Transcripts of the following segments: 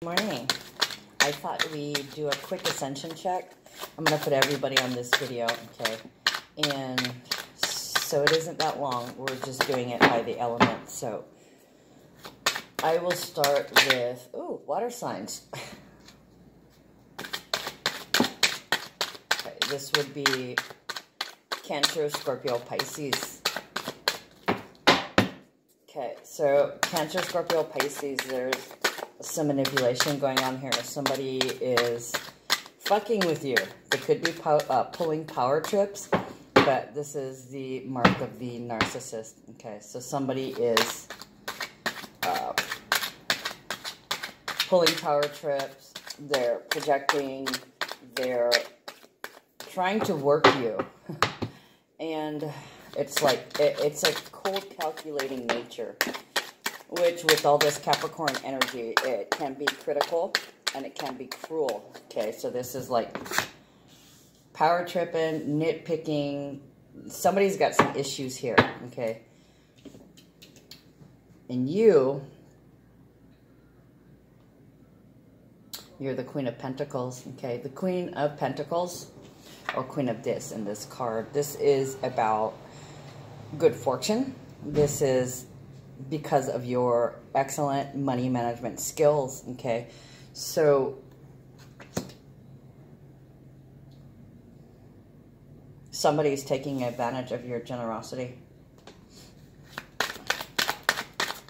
Morning. I thought we'd do a quick Ascension check. I'm going to put everybody on this video, okay? And so it isn't that long. We're just doing it by the elements. So I will start with, water signs. Okay, this would be Cancer, Scorpio, Pisces. Okay, so Cancer, Scorpio, Pisces, there's some manipulation going on here. Somebody is fucking with you. They could be pulling power trips, but this is the mark of the narcissist. Okay, so somebody is pulling power trips. They're projecting. They're trying to work you, and it's like it's a cold, calculating nature. Which, with all this Capricorn energy, it can be critical and it can be cruel. Okay, so this is like power tripping, nitpicking. Somebody's got some issues here. Okay, and you're the Queen of Pentacles. Okay, the Queen of Pentacles or Queen of Dis in this card. This is about good fortune. This is because of your excellent money management skills, okay? So somebody's taking advantage of your generosity,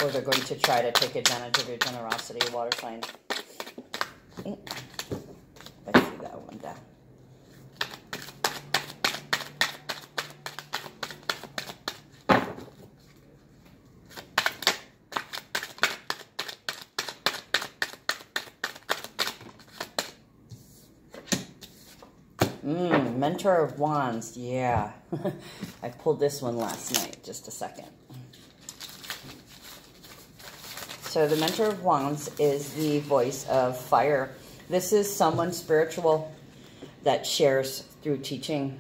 or they're going to try to take advantage of your generosity, water sign. I see that one down. Mentor of Wands, yeah. I pulled this one last night, just a second. So the Mentor of Wands is the voice of fire. This is someone spiritual that shares through teaching.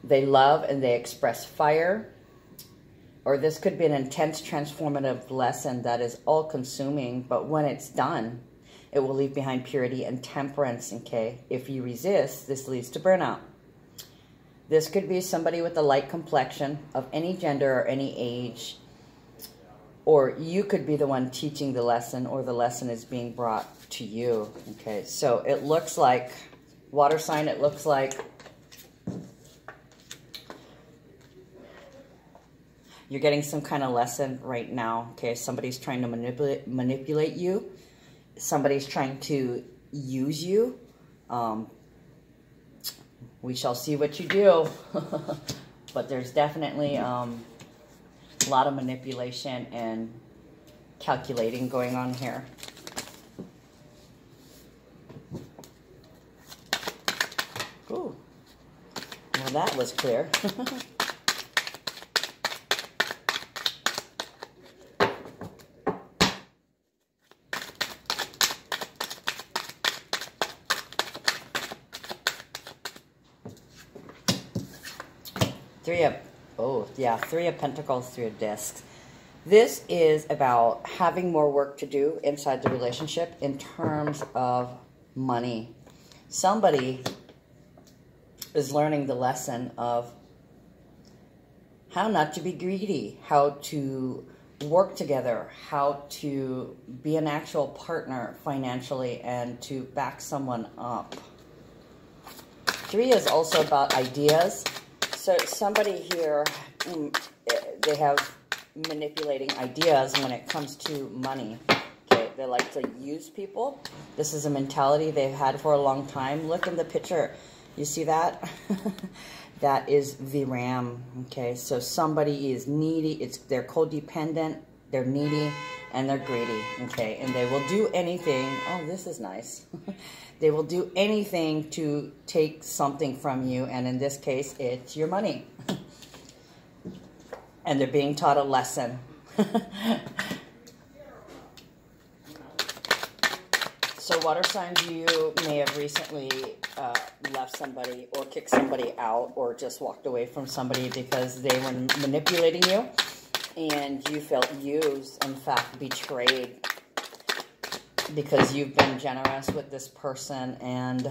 They love and they express fire. Or this could be an intense transformative lesson that is all-consuming, but when it's done, it will leave behind purity and temperance, okay? If you resist, this leads to burnout. This could be somebody with a light complexion of any gender or any age, or you could be the one teaching the lesson, or the lesson is being brought to you, okay? So it looks like, water sign, it looks like you're getting some kind of lesson right now, okay? Somebody's trying to manipulate you. Somebody's trying to use you. We shall see what you do. But there's definitely a lot of manipulation and calculating going on here. Ooh. Well, that was clear. Three of Pentacles, Three of Discs. This is about having more work to do inside the relationship in terms of money. Somebody is learning the lesson of how not to be greedy, how to work together, how to be an actual partner financially, and to back someone up. Three is also about ideas. So somebody here, they have manipulating ideas when it comes to money. Okay, they like to use people. This is a mentality they've had for a long time. Look in the picture. You see that? That is the ram. Okay, so somebody is needy. They're codependent, they're needy, and they're greedy. Okay, and they will do anything. Oh, this is nice. They will do anything to take something from you, and in this case, it's your money. And they're being taught a lesson. So water signs, you may have recently left somebody or kicked somebody out or just walked away from somebody because they were manipulating you and you felt used, in fact, betrayed. because you've been generous with this person, and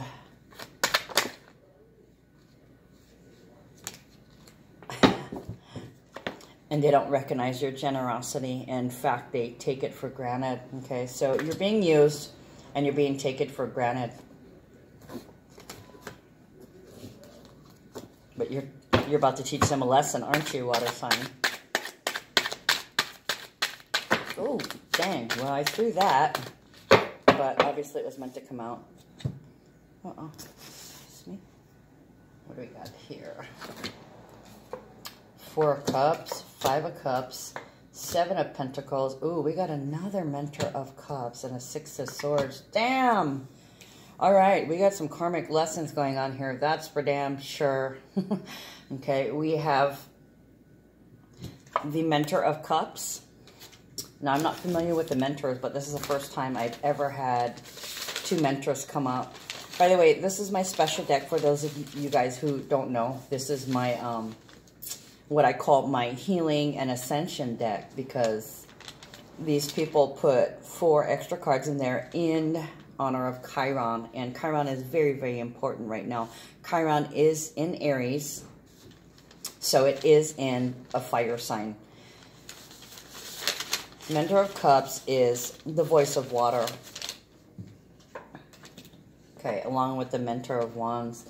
they don't recognize your generosity. In fact, they take it for granted. Okay, so you're being used and you're being taken for granted. But you're about to teach them a lesson, aren't you, water sign? Oh, dang. Well, I threw that, but obviously it was meant to come out. Uh-oh. Excuse me. What do we got here? 4 of Cups, 5 of Cups, 7 of Pentacles. Ooh, we got another Mentor of Cups and a 6 of Swords. Damn! All right, we got some karmic lessons going on here. That's for damn sure. Okay, we have the Mentor of Cups. Now, I'm not familiar with the mentors, but this is the first time I've ever had 2 mentors come up. By the way, this is my special deck for those of you guys who don't know. This is my, what I call my healing and ascension deck, because these people put 4 extra cards in there in honor of Chiron, and Chiron is very, very important right now. Chiron is in Aries, so it is in a fire sign. Mentor of Cups is the voice of water. Okay, along with the Mentor of Wands.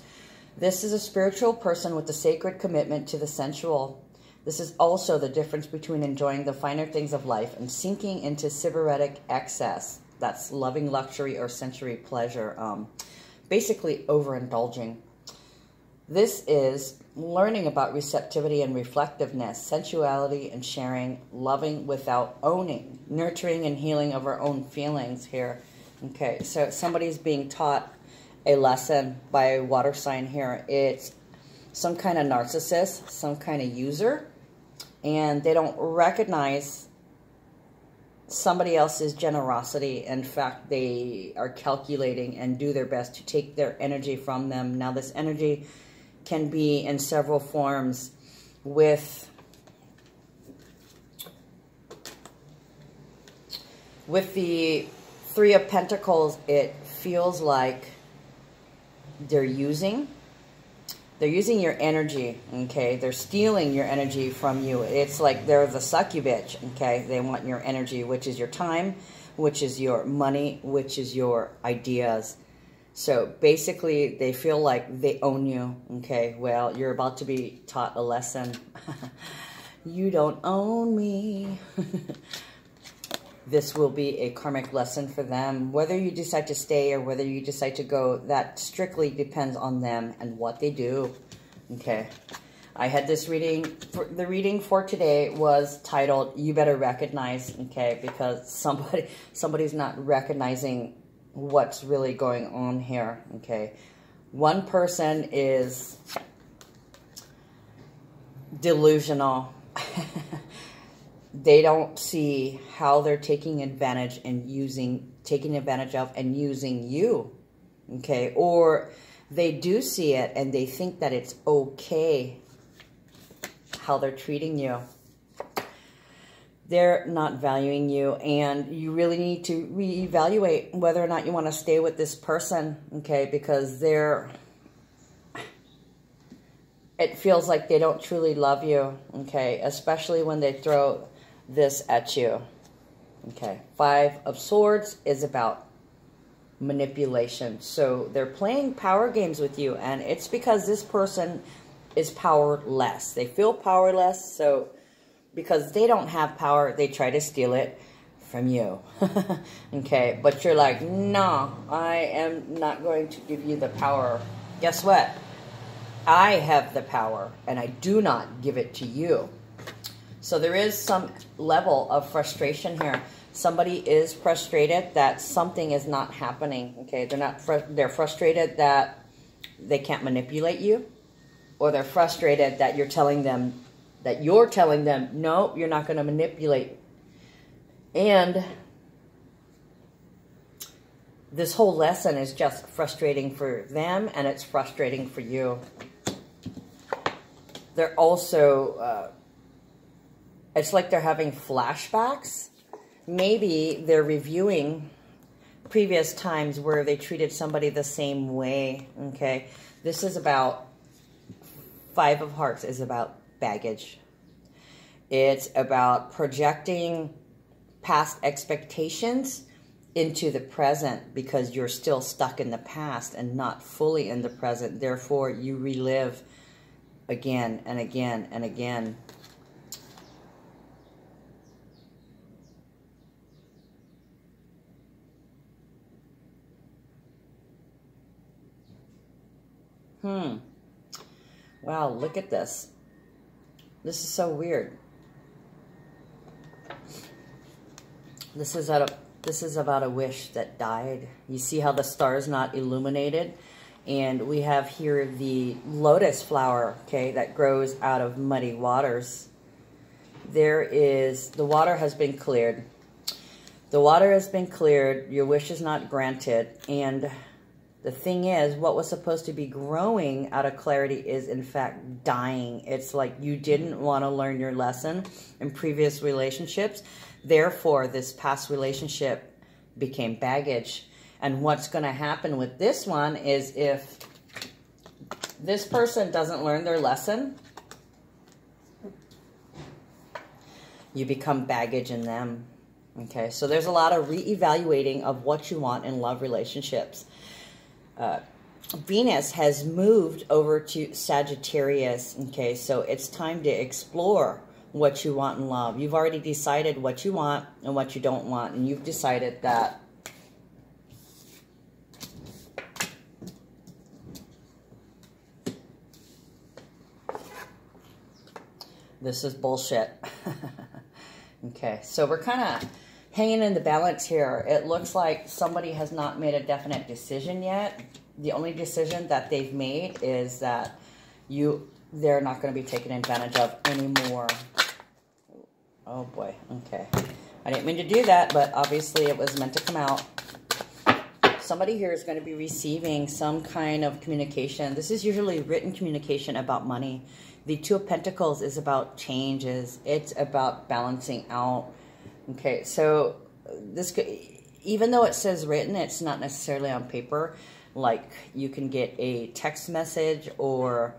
This is a spiritual person with a sacred commitment to the sensual. This is also the difference between enjoying the finer things of life and sinking into sybaritic excess. That's loving luxury or sensory pleasure. Basically overindulging. This is learning about receptivity and reflectiveness, sensuality and sharing, loving without owning, nurturing and healing of our own feelings here. Okay, so somebody's being taught a lesson by a water sign here. It's some kind of narcissist, some kind of user, and they don't recognize somebody else's generosity. In fact, they are calculating and do their best to take their energy from them. Now, this energy can be in several forms. With the 3 of Pentacles, it feels like they're using your energy, okay? They're stealing your energy from you. It's like they're the succubus, okay? They want your energy, which is your time, which is your money, which is your ideas. So basically, they feel like they own you, okay? Well, you're about to be taught a lesson. You don't own me. This will be a karmic lesson for them. Whether you decide to stay or whether you decide to go, that strictly depends on them and what they do, okay? I had this reading. The reading for today was titled, You Better Recognize, okay? Because somebody's not recognizing what's really going on here, okay? One person is delusional. They don't see how they're taking advantage and taking advantage of and using you, okay? Or they do see it and they think that it's okay how they're treating you. They're not valuing you, and you really need to reevaluate whether or not you want to stay with this person, okay? Because it feels like they don't truly love you, okay? Especially when they throw this at you, okay? 5 of Swords is about manipulation. So they're playing power games with you, and it's because this person is powerless. They feel powerless, so because they don't have power, they try to steal it from you. Okay, but you're like, no, I am not going to give you the power. Guess what? I have the power, and I do not give it to you. So there is some level of frustration here. Somebody is frustrated that something is not happening. Okay, they're frustrated that they can't manipulate you, or they're frustrated that you're telling them, no, you're not going to manipulate. And this whole lesson is just frustrating for them, and it's frustrating for you. They're also, it's like they're having flashbacks. Maybe they're reviewing previous times where they treated somebody the same way, okay? This is about, Five of Hearts is about baggage. It's about projecting past expectations into the present because you're still stuck in the past and not fully in the present. Therefore, you relive again and again and again. Wow, look at this. This is so weird. This is about a wish that died. You see how the star is not illuminated? And we have here the lotus flower, okay, that grows out of muddy waters. The water has been cleared. The water has been cleared. Your wish is not granted. And the thing is, what was supposed to be growing out of clarity is, in fact, dying. It's like you didn't want to learn your lesson in previous relationships. Therefore, this past relationship became baggage. And what's going to happen with this one is if this person doesn't learn their lesson, you become baggage in them. Okay, so there's a lot of reevaluating of what you want in love relationships. Venus has moved over to Sagittarius, okay, so it's time to explore what you want in love. You've already decided what you want and what you don't want, and you've decided that this is bullshit. Okay, so we're kind of hanging in the balance here. It looks like somebody has not made a definite decision yet. The only decision that they've made is that they're not going to be taken advantage of anymore. Oh boy, okay. I didn't mean to do that, but obviously it was meant to come out. Somebody here is going to be receiving some kind of communication. This is usually written communication about money. The Two of Pentacles is about changes. It's about balancing out. Okay, so this could, even though it says written, it's not necessarily on paper. Like you can get a text message or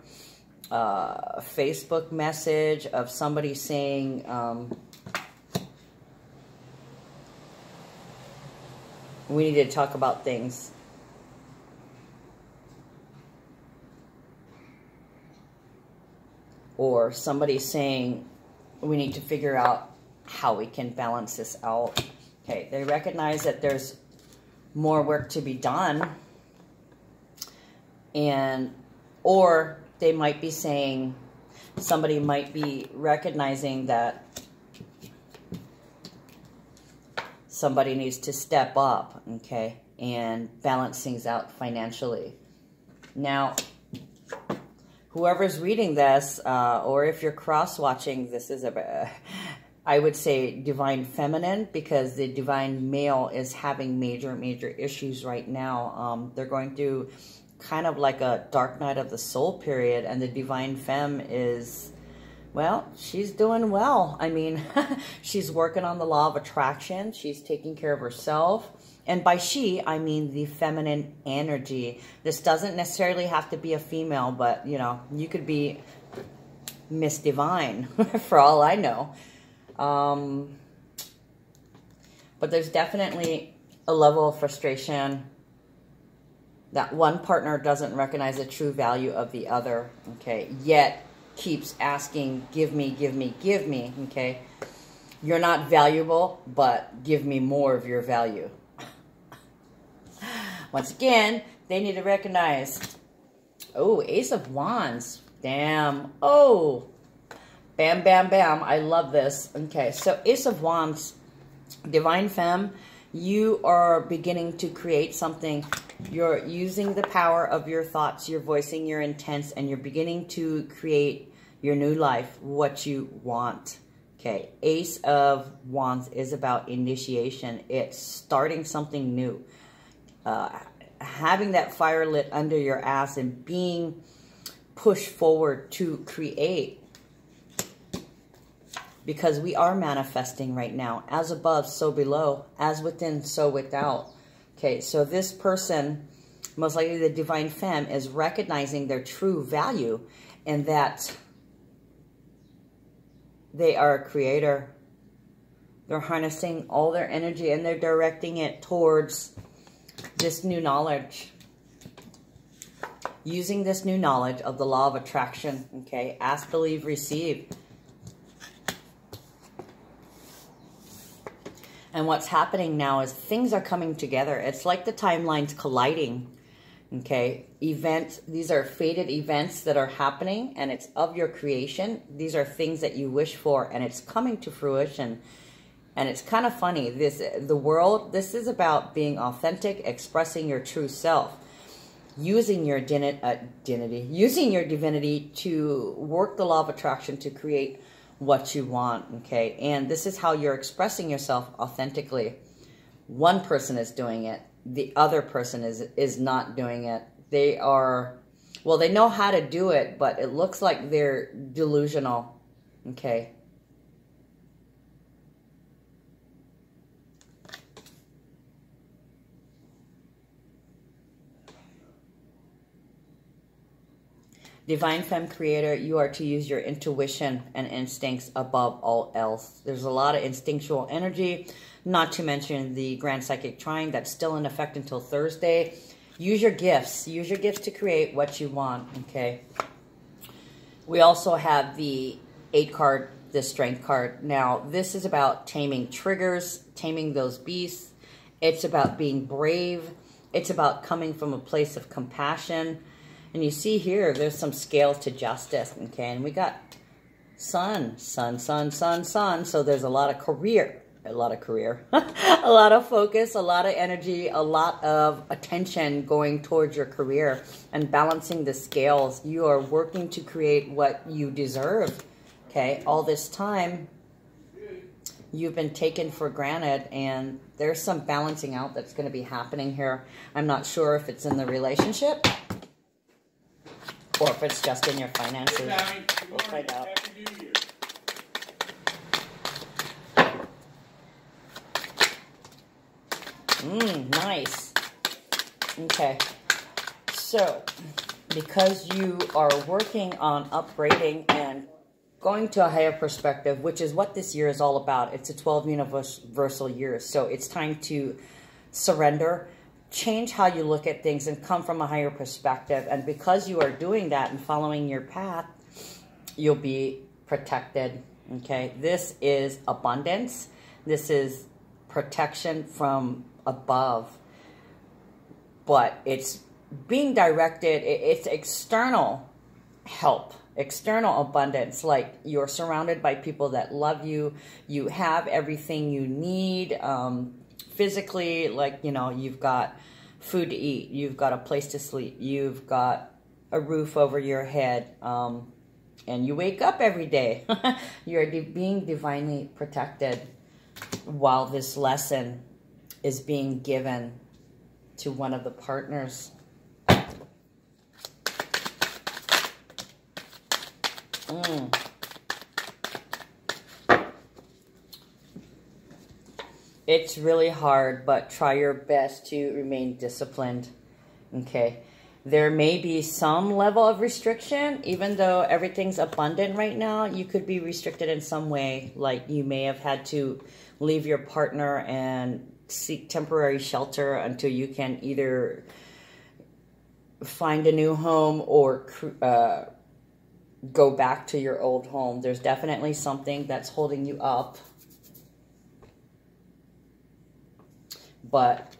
a Facebook message of somebody saying, we need to talk about things. Or somebody saying, we need to figure out how we can balance this out. Okay, they recognize that there's more work to be done. Or they might be saying, somebody might be recognizing that somebody needs to step up, okay, and balance things out financially. Now, whoever's reading this, or if you're cross-watching, this is I would say divine feminine, because the divine male is having major issues right now. They're going through kind of like a dark night of the soul period, and the divine femme is, well, she's doing well. I mean, she's working on the law of attraction. She's taking care of herself. And by she, I mean the feminine energy. This doesn't necessarily have to be a female, but, you know, you could be Miss Divine for all I know. But there's definitely a level of frustration that one partner doesn't recognize the true value of the other, okay, yet keeps asking, give me, give me, give me, okay? You're not valuable, but give me more of your value. Once again, they need to recognize, oh, Ace of Wands, damn, oh, bam, bam, bam, I love this. Okay, so Ace of Wands, Divine Femme, you are beginning to create something. You're using the power of your thoughts, you're voicing your intents, and you're beginning to create your new life, what you want. Okay, Ace of Wands is about initiation. It's starting something new. Having that fire lit under your ass and being pushed forward to create. Because we are manifesting right now. As above, so below. As within, so without. Okay, so this person, most likely the divine femme, is recognizing their true value and that they are a creator. They're harnessing all their energy and they're directing it towards this new knowledge. Using this new knowledge of the law of attraction, okay? Ask, believe, receive. And what's happening now is things are coming together. It's like the timelines colliding, okay? Events, these are fated events that are happening and it's of your creation. These are things that you wish for and it's coming to fruition. And it's kind of funny. This is about being authentic, expressing your true self. Using your using your divinity to work the law of attraction to create what you want, okay? And this is how you're expressing yourself authentically. One person is doing it. The other person is not doing it. They are, well, they know how to do it, but it looks like they're delusional, okay? Divine Femme Creator, you are to use your intuition and instincts above all else. There's a lot of instinctual energy, not to mention the Grand Psychic Trine that's still in effect until Thursday. Use your gifts. Use your gifts to create what you want, okay? We also have the 8 card, the Strength card. Now, this is about taming triggers, taming those beasts. It's about being brave. It's about coming from a place of compassion. And you see here, there's some scales to justice, okay? And we got sun. So there's a lot of career, a lot of focus, a lot of energy, a lot of attention going towards your career and balancing the scales. You are working to create what you deserve, okay? All this time, you've been taken for granted, and there's some balancing out that's going to be happening here. I'm not sure if it's in the relationship or if it's just in your finances. We'll find out. Nice. Okay. So, because you are working on upgrading and going to a higher perspective, which is what this year is all about. It's a 12 universal years. So it's time to surrender, change how you look at things, and come from a higher perspective. And because you are doing that and following your path, you'll be protected, okay? This is abundance. This is protection from above. But it's being directed, it's external help, external abundance. Like you're surrounded by people that love you. You have everything you need. Physically, like, you know, you've got food to eat, you've got a place to sleep, you've got a roof over your head, and you wake up every day. You're being divinely protected while this lesson is being given to one of the partners. It's really hard, but try your best to remain disciplined, okay? There may be some level of restriction, even though everything's abundant right now. You could be restricted in some way, like you may have had to leave your partner and seek temporary shelter until you can either find a new home or go back to your old home. There's definitely something that's holding you up. But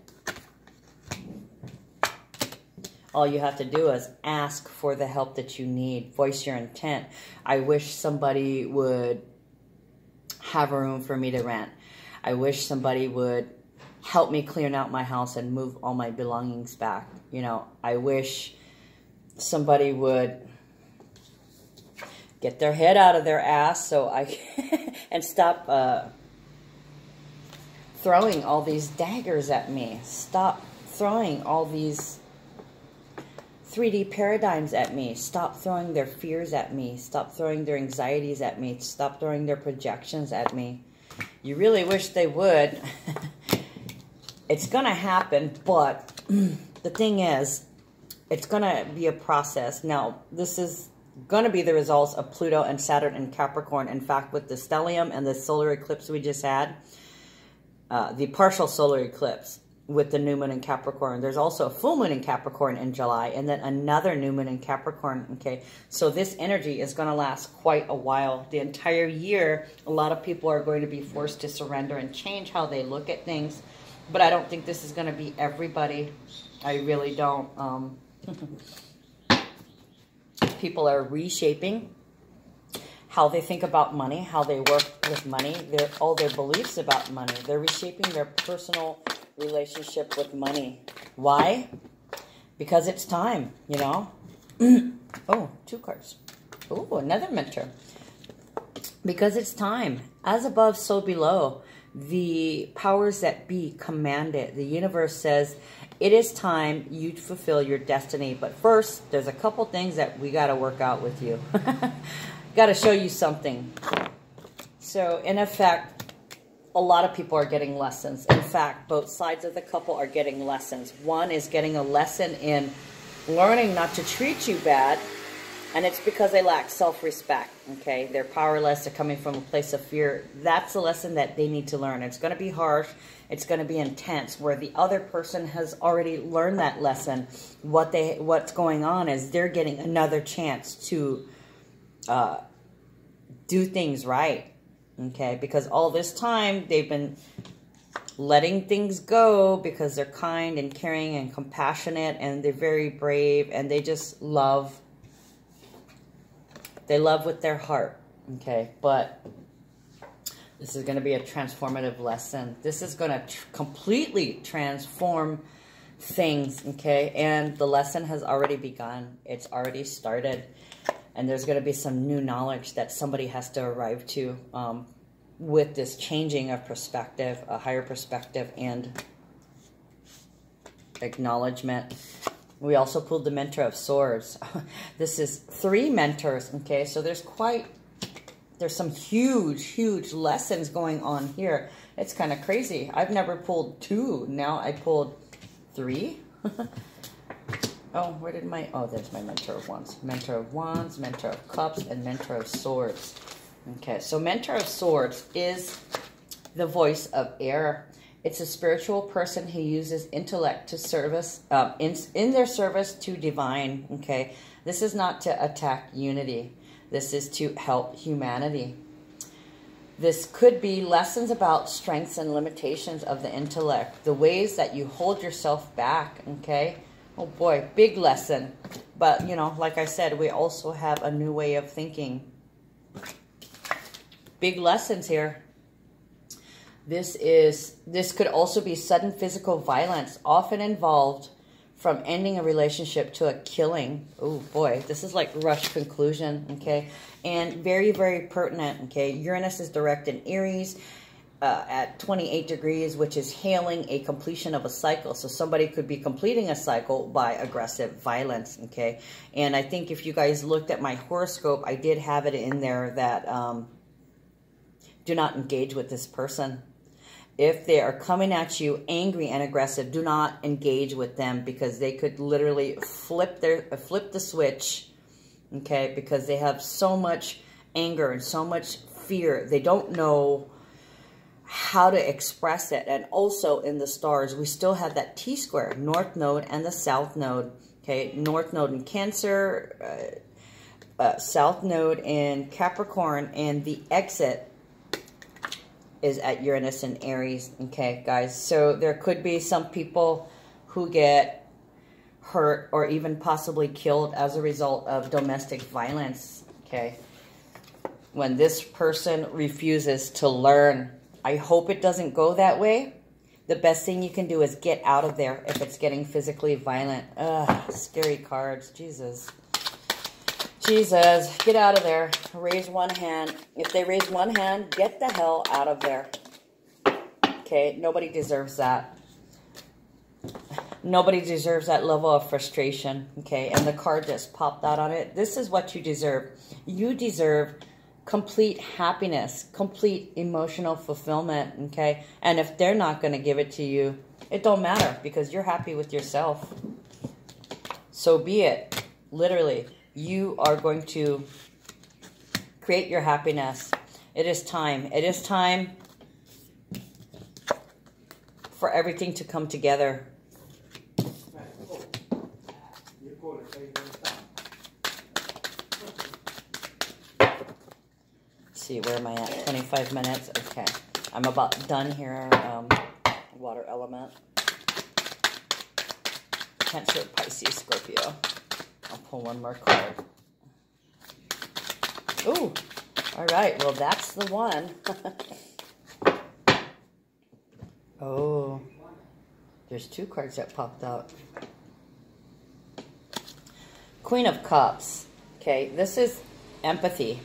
all you have to do is ask for the help that you need. Voice your intent. I wish somebody would have a room for me to rent. I wish somebody would help me clean out my house and move all my belongings back. You know, I wish somebody would get their head out of their ass so I and stop throwing all these daggers at me. Stop throwing all these 3D paradigms at me. Stop throwing their fears at me. Stop throwing their anxieties at me. Stop throwing their projections at me. You really wish they would. It's going to happen, but the thing is, it's going to be a process. Now, this is going to be the results of Pluto and Saturn in Capricorn. In fact, with the stellium and the solar eclipse we just had, the partial solar eclipse with the new moon in Capricorn. There's also a full moon in Capricorn in July, and then another new moon in Capricorn, okay? So this energy is going to last quite a while. The entire year, a lot of people are going to be forced to surrender and change how they look at things. But I don't think this is going to be everybody. I really don't. People are reshaping how they think about money, how they work with money, all their beliefs about money. They're reshaping their personal relationship with money. Why? Because it's time, you know. Oh, 2 cards. Oh, another mentor. Because it's time. As above, so below. The powers that be command it. The universe says, it is time you fulfill your destiny. But first, there's a couple things that we got to work out with you. Got to show you something. So, in effect, a lot of people are getting lessons. In fact, both sides of the couple are getting lessons. One is getting a lesson in learning not to treat you bad, and it's because they lack self-respect, okay? They're powerless. They're coming from a place of fear. That's a lesson that they need to learn. It's going to be harsh. It's going to be intense, where the other person has already learned that lesson. What's going on is they're getting another chance to do things right, okay? Because all this time they've been letting things go because they're kind and caring and compassionate, and they're very brave, and they just love. They love with their heart, okay? But this is going to be a transformative lesson. This is going to completely transform things, okay? And the lesson has already begun. It's already started. And there's going to be some new knowledge that somebody has to arrive to with this changing of perspective, a higher perspective and acknowledgement. We also pulled the Mentor of Swords. This is 3 mentors, okay? So there's some huge lessons going on here. It's kind of crazy. I've never pulled 2. Now I pulled 3. Oh, where did my... Oh, there's my Mentor of Wands. Mentor of Wands, Mentor of Cups, and Mentor of Swords. Okay, so Mentor of Swords is the voice of air. It's a spiritual person who uses intellect to service, in their service to divine, okay? This is not to attack unity. This is to help humanity. This could be lessons about strengths and limitations of the intellect, the ways that you hold yourself back, okay? Oh boy, big lesson. But, you know, like I said, we also have a new way of thinking. Big lessons here. This could also be sudden physical violence, often involved from ending a relationship to a killing. Oh boy, this is like rush conclusion, okay? And very, very pertinent, okay? Uranus is direct in Aries at 28 degrees, which is hailing a completion of a cycle. So somebody could be completing a cycle by aggressive violence, okay? And I think if you guys looked at my horoscope, I did have it in there that do not engage with this person. If they are coming at you angry and aggressive, do not engage with them, because they could literally flip the switch, okay? Because they have so much anger and so much fear. They don't know how to express it. And also in the stars, we still have that T-square, North Node and the South Node, okay? North Node in Cancer, South Node in Capricorn, and the exit is at Uranus and Aries, okay, guys? So there could be some people who get hurt or even possibly killed as a result of domestic violence, okay? When this person refuses to learn. I hope it doesn't go that way. The best thing you can do is get out of there if it's getting physically violent. Ugh, scary cards, Jesus. Jesus, get out of there. Raise one hand. If they raise one hand, get the hell out of there. Okay, nobody deserves that. Nobody deserves that level of frustration. Okay, and the card just popped out on it. This is what you deserve. You deserve complete happiness, complete emotional fulfillment. Okay, and if they're not going to give it to you, It don't matter because you're happy with yourself. So be it. Literally, you are going to create your happiness. It is time. It is time for everything to come together. Let's see, where am I at? 25 minutes. Okay. I'm about done here. Water element. Cancer, Pisces, Scorpio. I'll pull one more card. Ooh. All right. Well, that's the one. Oh. There's two cards that popped out. Queen of Cups. Okay. This is empathy.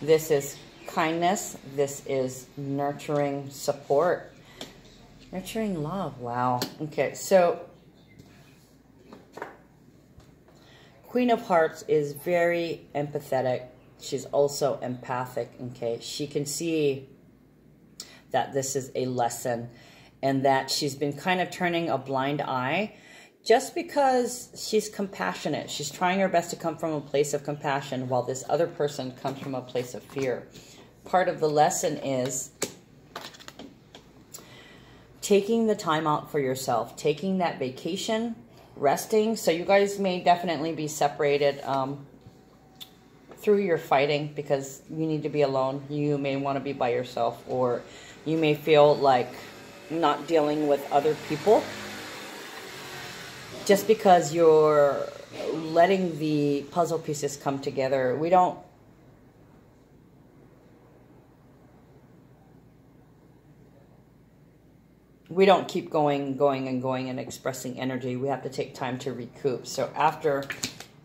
This is kindness. This is nurturing support. Nurturing love. Wow. Okay. So, Queen of Hearts is very empathetic. She's also empathic, okay? She can see that this is a lesson and that she's been kind of turning a blind eye just because she's compassionate. She's trying her best to come from a place of compassion while this other person comes from a place of fear. Part of the lesson is taking the time out for yourself, taking that vacation, resting. So you guys may definitely be separated through your fighting because you need to be alone. You may want to be by yourself, or you may feel like not dealing with other people just because you're letting the puzzle pieces come together. We don't keep going and expressing energy. We have to take time to recoup. So after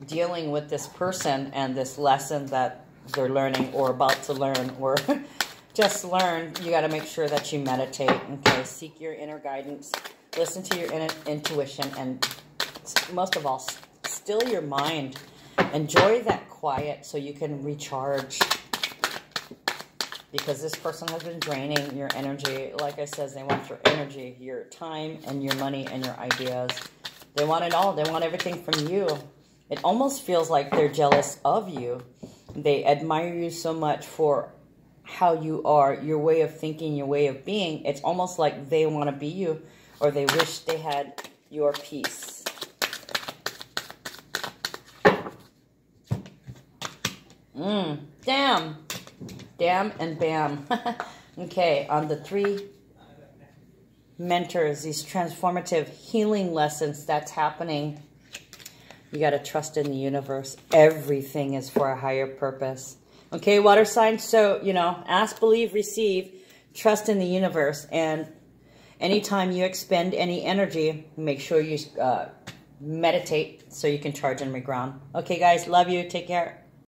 dealing with this person and this lesson that they're learning or about to learn or just learn, you got to make sure that you meditate. Okay, seek your inner guidance, listen to your inner intuition, and most of all, still your mind. Enjoy that quiet so you can recharge. Because this person has been draining your energy. Like I said, they want your energy, your time, and your money, and your ideas. They want it all. They want everything from you. It almost feels like they're jealous of you. They admire you so much for how you are, your way of thinking, your way of being. It's almost like they want to be you, or they wish they had your peace. Damn. Damn and bam. Okay, on the three mentors, these transformative healing lessons that's happening, you got to trust in the universe. Everything is for a higher purpose. Okay, water signs. So, you know, ask, believe, receive, trust in the universe. And anytime you expend any energy, make sure you meditate so you can charge and reground. Okay, guys, love you. Take care.